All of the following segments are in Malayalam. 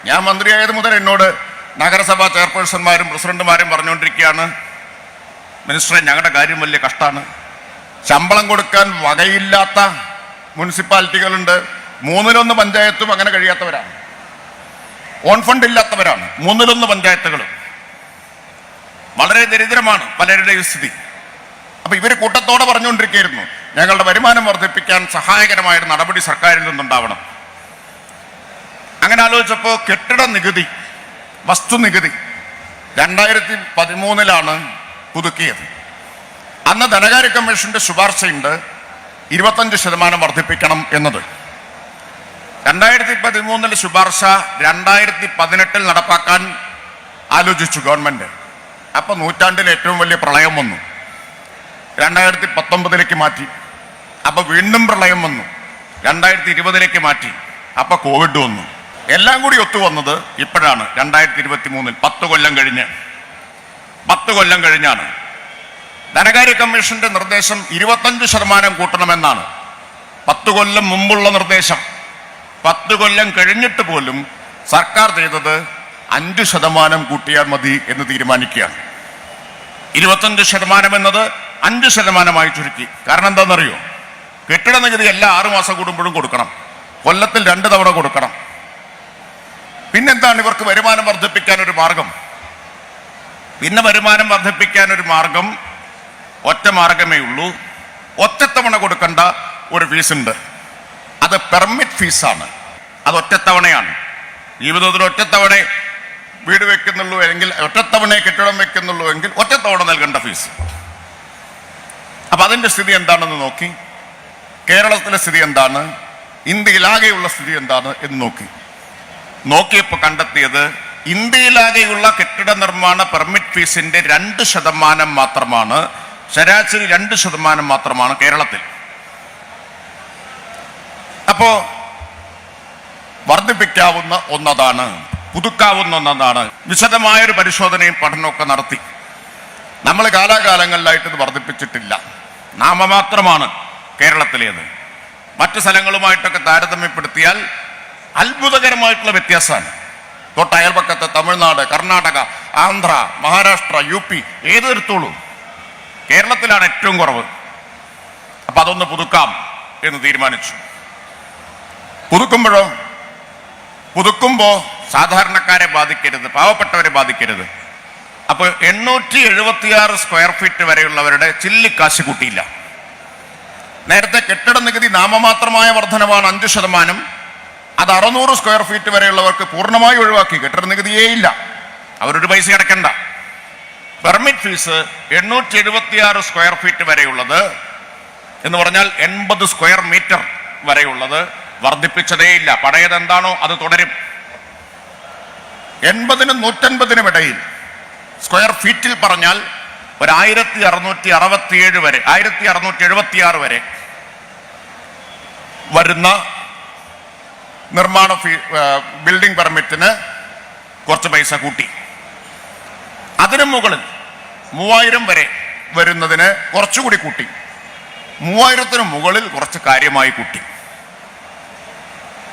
ഞാൻ മന്ത്രിയായത് മുതൽ എന്നോട് നഗരസഭാ ചെയർപേഴ്സൺമാരും പ്രസിഡന്റുമാരും പറഞ്ഞുകൊണ്ടിരിക്കുകയാണ്, മിനിസ്റ്ററെ ഞങ്ങളുടെ കാര്യം വലിയ കഷ്ടമാണ്, ശമ്പളം കൊടുക്കാൻ വകയില്ലാത്ത മുനിസിപ്പാലിറ്റികളുണ്ട്, 1/3 പഞ്ചായത്തും അങ്ങനെ കഴിയാത്തവരാണ്, ഓൺ ഫണ്ട് ഇല്ലാത്തവരാണ് 1/3 പഞ്ചായത്തുകളും. വളരെ ദരിദ്രമാണ് പലരുടെയും സ്ഥിതി. അപ്പൊ ഇവർ കൂട്ടത്തോടെ പറഞ്ഞുകൊണ്ടിരിക്കുകയായിരുന്നു ഞങ്ങളുടെ വരുമാനം വർദ്ധിപ്പിക്കാൻ സഹായകരമായ നടപടി സർക്കാരിൽ നിന്നുണ്ടാവണം. അങ്ങനെ ആലോചിച്ചപ്പോൾ കെട്ടിട നികുതി, വസ്തുനികുതി 2013 പുതുക്കിയത്. അന്ന് ധനകാര്യ കമ്മീഷന്റെ ശുപാർശയുണ്ട് 25% വർദ്ധിപ്പിക്കണം എന്നത്. 2013 ശുപാർശ 2018 നടപ്പാക്കാൻ ആലോചിച്ചു ഗവൺമെന്റ്. അപ്പൊ നൂറ്റാണ്ടിലെ ഏറ്റവും വലിയ പ്രളയം വന്നു, 2019 മാറ്റി. അപ്പൊ വീണ്ടും പ്രളയം വന്നു, 2020 മാറ്റി. അപ്പൊ കോവിഡ് വന്നു. എല്ലാം കൂടി ഒത്തുവന്നത് ഇപ്പോഴാണ് 2023, 10 കൊല്ലം കഴിഞ്ഞാണ്. ധനകാര്യ കമ്മീഷന്റെ നിർദ്ദേശം 25% കൂട്ടണമെന്നാണ്. 10 കൊല്ലം മുമ്പുള്ള നിർദ്ദേശം. 10 കൊല്ലം കഴിഞ്ഞിട്ട് പോലും സർക്കാർ ചെയ്തത് 5% കൂട്ടിയാൽ മതി എന്ന് തീരുമാനിക്കുകയാണ്. 25% എന്നത് 5% ചുരുക്കി. കാരണം എന്താണെന്നറിയോ? കെട്ടിട നികുതി എല്ലാ 6 മാസം കൂടുമ്പോഴും കൊടുക്കണം, കൊല്ലത്തിൽ 2 തവണ കൊടുക്കണം. പിന്നെന്താണ് ഇവർക്ക് വരുമാനം വർദ്ധിപ്പിക്കാൻ ഒരു മാർഗം? വരുമാനം വർദ്ധിപ്പിക്കാൻ ഒരു മാർഗം, ഒറ്റ മാർഗമേ ഉള്ളൂ. ഒറ്റത്തവണ കൊടുക്കേണ്ട ഒരു ഫീസുണ്ട്, അത് പെർമിറ്റ് ഫീസാണ്. അത് ഒറ്റത്തവണയാണ്. ജീവിതത്തിൽ ഒറ്റത്തവണ വീട് വെക്കുന്നുള്ളൂ എങ്കിൽ, ഒറ്റത്തവണ കെട്ടിടം വെക്കുന്നുള്ളൂ എങ്കിൽ ഒറ്റത്തവണ നൽകേണ്ട ഫീസ്. അപ്പൊ അതിന്റെ സ്ഥിതി എന്താണെന്ന് നോക്കി. കേരളത്തിലെ സ്ഥിതി എന്താണ്, ഇന്ത്യയിലാകെയുള്ള സ്ഥിതി എന്താണ് എന്ന് നോക്കിയപ്പോൾ കണ്ടെത്തിയത് ഇന്ത്യയിലാകെയുള്ള കെട്ടിട നിർമ്മാണ പെർമിറ്റ് ഫീസിന്റെ 2% മാത്രമാണ്, ശരാശരി 2% മാത്രമാണ് കേരളത്തിൽ. അപ്പോ വർദ്ധിപ്പിക്കാവുന്ന ഒന്നതാണ്, പുതുക്കാവുന്ന ഒന്നതാണ്. വിശദമായൊരു പരിശോധനയും പഠനമൊക്കെ നടത്തി. നമ്മൾ കാലാകാലങ്ങളിലായിട്ട് ഇത് വർദ്ധിപ്പിച്ചിട്ടില്ല, നാമമാത്രമാണ് കേരളത്തിലേത്. മറ്റു സ്ഥലങ്ങളുമായിട്ടൊക്കെ താരതമ്യപ്പെടുത്തിയാൽ അത്ഭുതകരമായിട്ടുള്ള വ്യത്യാസമാണ്. തൊട്ടയൽപക്കത്തെ തമിഴ്നാട്, കർണാടക, ആന്ധ്ര, മഹാരാഷ്ട്ര, UP ഏതെടുത്തോളൂ, കേരളത്തിലാണ് ഏറ്റവും കുറവ്. അപ്പൊ അതൊന്ന് പുതുക്കാം എന്ന് തീരുമാനിച്ചു. പുതുക്കുമ്പോ സാധാരണക്കാരെ ബാധിക്കരുത്, പാവപ്പെട്ടവരെ ബാധിക്കരുത്. അപ്പോൾ 876 സ്ക്വയർ ഫീറ്റ് വരെയുള്ളവരുടെ ചില്ലിക്കാശ് കൂട്ടിയില്ല. നേരത്തെ കെട്ടിട നികുതി നാമമാത്രമായ വർധനവാണ് 5%. അത് 600 സ്ക്വയർ ഫീറ്റ് വരെയുള്ളവർക്ക് പൂർണ്ണമായി ഒഴിവാക്കി, കെട്ടിട നികുതിയേ ഇല്ല, അവരൊരു പൈസ അടയ്ക്കണ്ട. പെർമിറ്റ് ഫീസ് 876 സ്ക്വയർ ഫീറ്റ് വരെയുള്ളത് എന്ന് പറഞ്ഞാൽ 80 സ്ക്വയർ മീറ്റർ വരെയുള്ളത് വർദ്ധിപ്പിച്ചതേയില്ല. പഴയത് എന്താണോ അത് തുടരും. 80-നും 150-നും ഇടയിൽ സ്ക്വയർ ഫീറ്റിൽ പറഞ്ഞാൽ ഒരു 1667 വരെ, 1676 വരെ വരുന്ന നിർമ്മാണ ബിൽഡിംഗ് പെർമിറ്റിന് കുറച്ച് പൈസ കൂട്ടി. അതിനു മുകളിൽ 3000 വരെ വരുന്നതിന് കുറച്ചുകൂടി കൂട്ടി. 3000-ന് മുകളിൽ കുറച്ച് കാര്യമായി കൂട്ടി.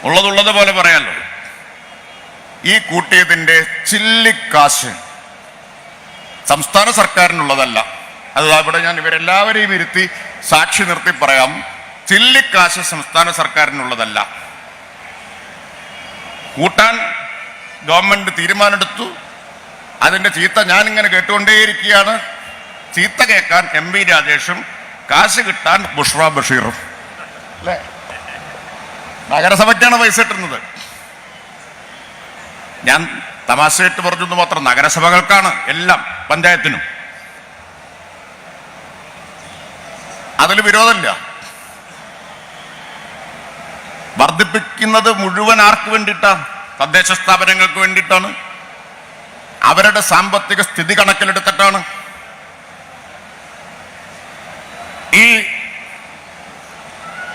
ഉള്ളതുള്ളത് പോലെ പറയാമല്ലോ. ഈ കൂട്ടിയതിൻ്റെ ചില്ലിക്കാശ് സംസ്ഥാന സർക്കാരിനുള്ളതല്ല. അത് ഇവിടെ ഞാൻ ഇവരെല്ലാവരെയും ഇരുത്തി സാക്ഷി നിർത്തി പറയാം, ചില്ലിക്കാശ് സംസ്ഥാന സർക്കാരിനുള്ളതല്ല. കൂട്ടാൻ ഗവൺമെന്റ് തീരുമാനമെടുത്തു. അതിന്റെ ചീത്ത ഞാനിങ്ങനെ കേട്ടുകൊണ്ടേയിരിക്കുകയാണ്. ചീത്ത കേൾക്കാൻ MP രാജേഷും കാശ് കിട്ടാൻ ബുഷ്ര ബഷീറും. അല്ലേ? നഗരസഭയ്ക്കാണ് പൈസ കിട്ടുന്നത്. ഞാൻ തമാശയായിട്ട് പറഞ്ഞെന്ന് മാത്രം, നഗരസഭകൾക്കാണ് എല്ലാം, പഞ്ചായത്തിനും. അതിൽ വിരോധമില്ല. വർദ്ധിപ്പിക്കുന്നത് മുഴുവൻ ആർക്ക് വേണ്ടിയിട്ടാണ്? തദ്ദേശ സ്ഥാപനങ്ങൾക്ക് വേണ്ടിയിട്ടാണ്. അവരുടെ സാമ്പത്തിക സ്ഥിതി കണക്കിലെടുത്തിട്ടാണ്. ഈ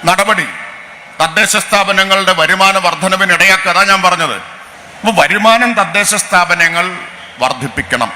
നടപടി തദ്ദേശ സ്ഥാപനങ്ങളുടെ വരുമാന വർധനവിനിടയാക്കുക. അതാ ഞാൻ പറഞ്ഞത്. അപ്പൊ വരുമാനം തദ്ദേശ സ്ഥാപനങ്ങൾ വർദ്ധിപ്പിക്കണം.